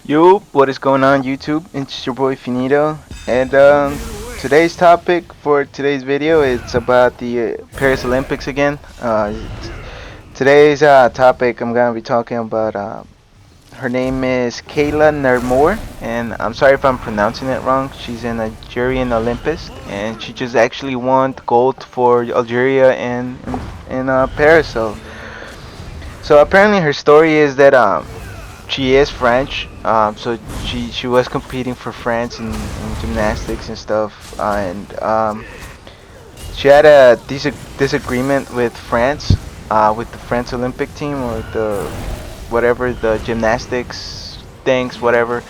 Yo, what is going on YouTube? It's your boy Finito, and today's topic for today's video is about the Paris Olympics again. Today's topic I'm gonna be talking about. Her name is Kayla Nermor, and I'm sorry if I'm pronouncing it wrong. She's a Nigerian Olympist, and she just actually won gold for Algeria in Paris. So apparently her story is that she is French, so she was competing for France in gymnastics and stuff, and she had a disagreement with France, with the French Olympic team or the whatever the gymnastics things, whatever.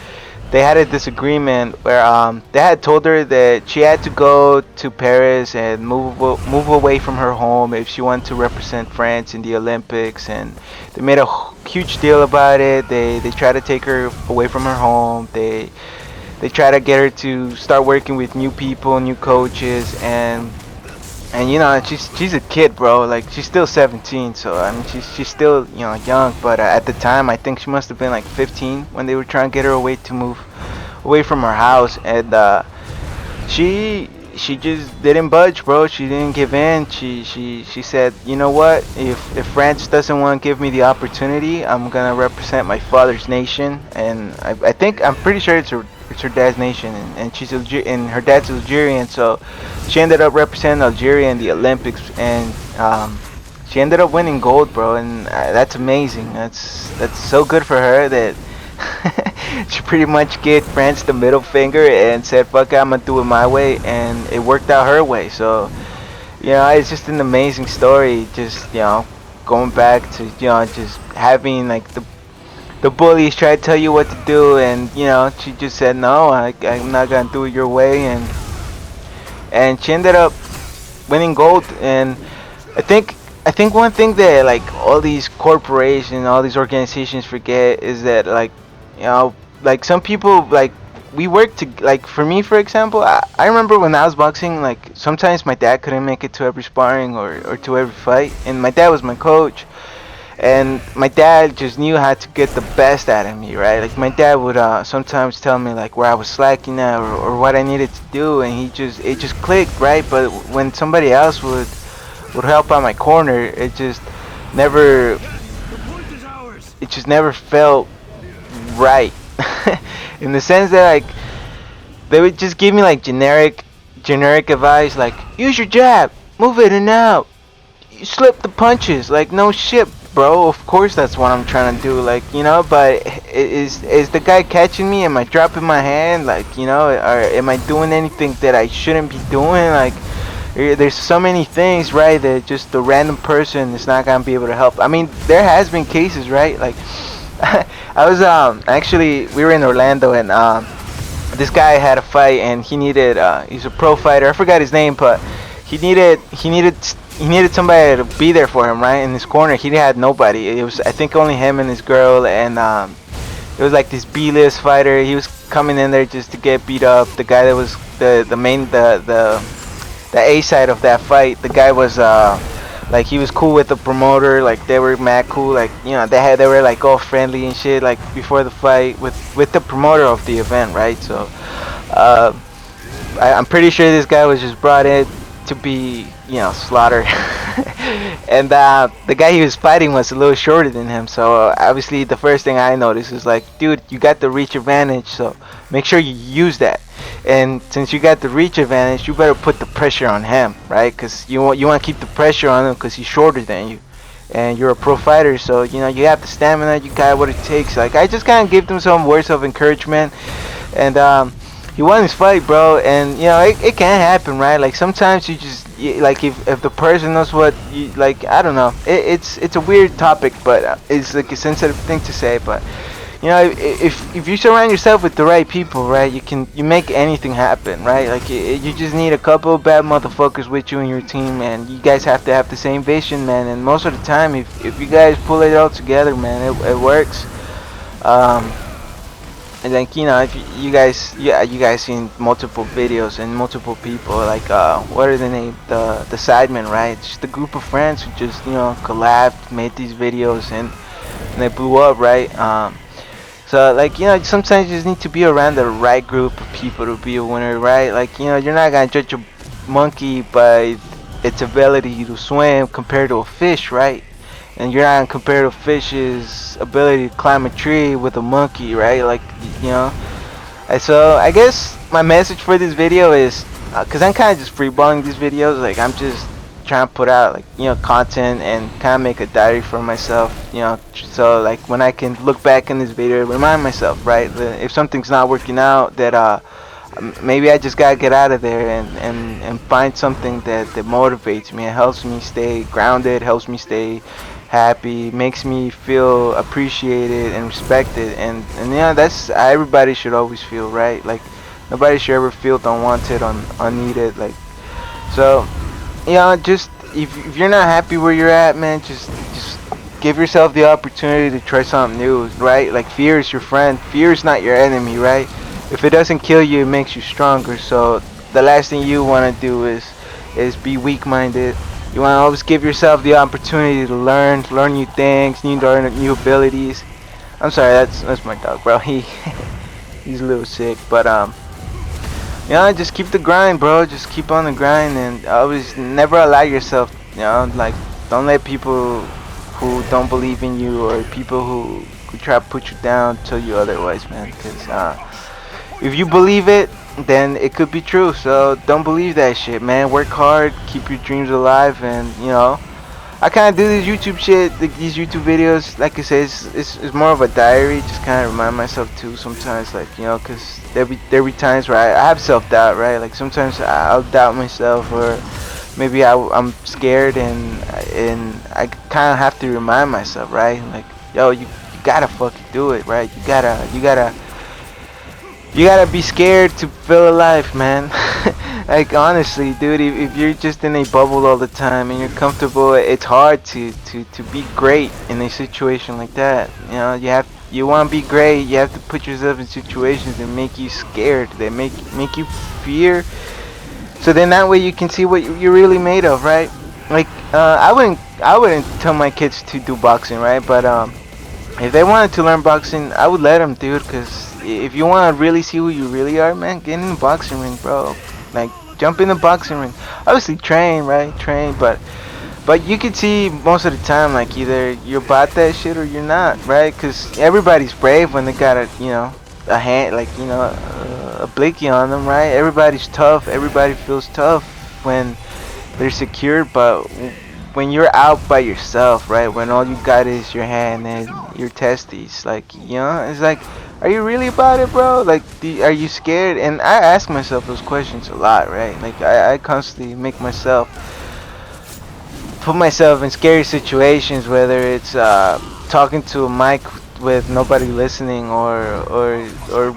They had a disagreement where they had told her that she had to go to Paris and move away from her home if she wanted to represent France in the Olympics, and they made a huge deal about it. They tried to take her away from her home. They try to get her to start working with new people, new coaches, and she's a kid, bro. Like she's still 17, so I mean she's still young. But at the time, I think she must have been like 15 when they were trying to get her away to move away from her house, and she just didn't budge, bro. She didn't give in. She said, you know what? If France doesn't want to give me the opportunity, I'm gonna represent my father's nation, and I think I'm pretty sure it's her dad's nation, and and her dad's Algerian, so she ended up representing Algeria in the Olympics, and she ended up winning gold, bro, and that's amazing. That's so good for her that she pretty much gave France the middle finger and said, "Fuck it, I'm gonna do it my way," and it worked out her way. So, it's just an amazing story. Just going back to just having like the bullies try to tell you what to do, and she just said, "No, I'm not gonna do it your way," and she ended up winning gold. And I think I think one thing that like all these corporations, all these organizations forget is that you know like some people like we work to like for me for example, I remember when I was boxing, like sometimes my dad couldn't make it to every sparring or to every fight, and my dad was my coach, and my dad just knew how to get the best out of me, right? Like my dad would sometimes tell me like where I was slacking at, or what I needed to do, and it just clicked, right? But when somebody else would help out my corner, never it just never felt right. In the sense that like they would just give me like generic advice, like use your jab, move it and out, you slip the punches, like no shit, bro. Of course that's what I'm trying to do, like but is the guy catching me? Am I dropping my hand, like or am I doing anything that I shouldn't be doing? Like there's so many things, right, that just the random person is not gonna be able to help. I mean, there has been cases, right, like I was actually we were in Orlando, and this guy had a fight, and he needed he's a pro fighter. I forgot his name, but he needed somebody to be there for him, right, in his corner. He had nobody. It was, I think, only him and his girl, and it was like this B-list fighter. He was coming in there just to get beat up. The guy that was the main the A side of that fight, the guy was like he was cool with the promoter, like they were mad cool, like they were like all friendly and shit, like before the fight with the promoter of the event, right? So uh, I'm pretty sure this guy was just brought in to be slaughtered. And the guy he was fighting was a little shorter than him, so obviously the first thing I noticed is like, dude, you got the reach advantage, so make sure you use that. And since you got the reach advantage, you better put the pressure on him, right? Because you want to keep the pressure on him because he's shorter than you, and you're a pro fighter, so you have the stamina, you got what it takes. Like I just kind of give them some words of encouragement, and he won his fight, bro. And it can happen, right? Like sometimes like if the person knows what you like, I don't know. It's a weird topic, but it's like a sensitive thing to say, but. If you surround yourself with the right people, right, you make anything happen, right? Like you just need a couple of bad motherfuckers with you and your team, and you guys have to have the same vision, man. And most of the time, if you guys pull it all together, man, it works. Um, and like if you guys, yeah, you guys seen multiple videos and multiple people, like what are the name, the Sidemen, right? It's just a group of friends who just collabed, made these videos, and they blew up, right? So like, sometimes you just need to be around the right group of people to be a winner, right? Like, you're not gonna judge a monkey by its ability to swim compared to a fish, right? And you're not gonna compare a fish's ability to climb a tree with a monkey, right? Like, you know. So I guess my message for this video is, cause I'm kind of just freeballing these videos. Like, I'm just trying to put out like, content and kind of make a diary for myself. So like when I can look back in this video, remind myself, right? That if something's not working out, that maybe I just gotta get out of there and find something that motivates me. It helps me stay grounded, helps me stay happy, makes me feel appreciated and respected, and that's how everybody should always feel, right? Like nobody should ever feel unwanted, unneeded. Like, so just if you're not happy where you're at, man, just give yourself the opportunity to try something new, right? Like, fear is your friend, fear is not your enemy, right? If it doesn't kill you, it makes you stronger. So the last thing you want to do is be weak-minded. You want to always give yourself the opportunity to learn new things, learn new abilities. I'm sorry, that's my dog, bro. He's a little sick, but just keep the grind, bro. Just keep on the grind, and always never allow yourself, like, don't let people who don't believe in you or people who try to put you down tell you otherwise, man. Because if you believe it, then it could be true. So don't believe that shit, man. Work hard, keep your dreams alive, and I kind of do this YouTube shit, these YouTube videos. Like I said, it's more of a diary. Just kind of remind myself too sometimes, like, because there be times where I have self-doubt, right? Like sometimes I'll doubt myself, or maybe I'm scared, and I kind of have to remind myself, right? Like, yo, you gotta fucking do it, right? You gotta be scared to feel alive, man. Like, honestly, dude, if you're just in a bubble all the time and you're comfortable, it's hard to be great in a situation like that. You want to be great, you have to put yourself in situations that make you scared, that make you fear. So then that way you can see what you're really made of, right? Like, I wouldn't tell my kids to do boxing, right? But if they wanted to learn boxing, I would let them, dude. Cause if you want to really see who you really are, man, get in the boxing ring, bro. Like, jump in the boxing ring. Obviously, train, right? Train, but you can see most of the time, like, either you're about that shit or you're not, right? Cause everybody's brave when they got a hand, like, a blicky on them, right? Everybody's tough. Everybody feels tough when they're secure, but when you're out by yourself, right? When all you got is your hand and your testes, like, it's like, are you really about it, bro? Like, are you scared? And I ask myself those questions a lot, right? Like, I constantly put myself in scary situations, whether it's talking to a mic with nobody listening, or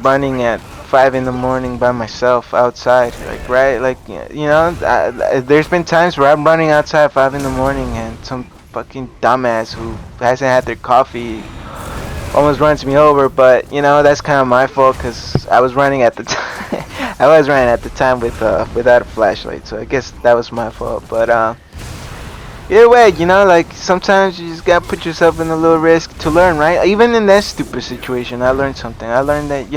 running at 5 in the morning by myself outside, like, right? Like, there's been times where I'm running outside at 5 in the morning and some fucking dumbass who hasn't had their coffee almost runs me over, but that's kind of my fault because I was running at the time. I was running at the time without a flashlight, so I guess that was my fault. But either way, like, sometimes you just gotta put yourself in a little risk to learn, right? Even in that stupid situation, I learned something. I learned that,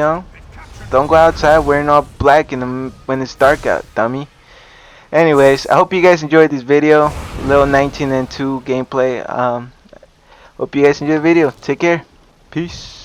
don't go outside wearing all black when it's dark out, dummy. Anyways, I hope you guys enjoyed this video. Little 19 and 2 gameplay. Hope you guys enjoyed the video. Take care. Peace.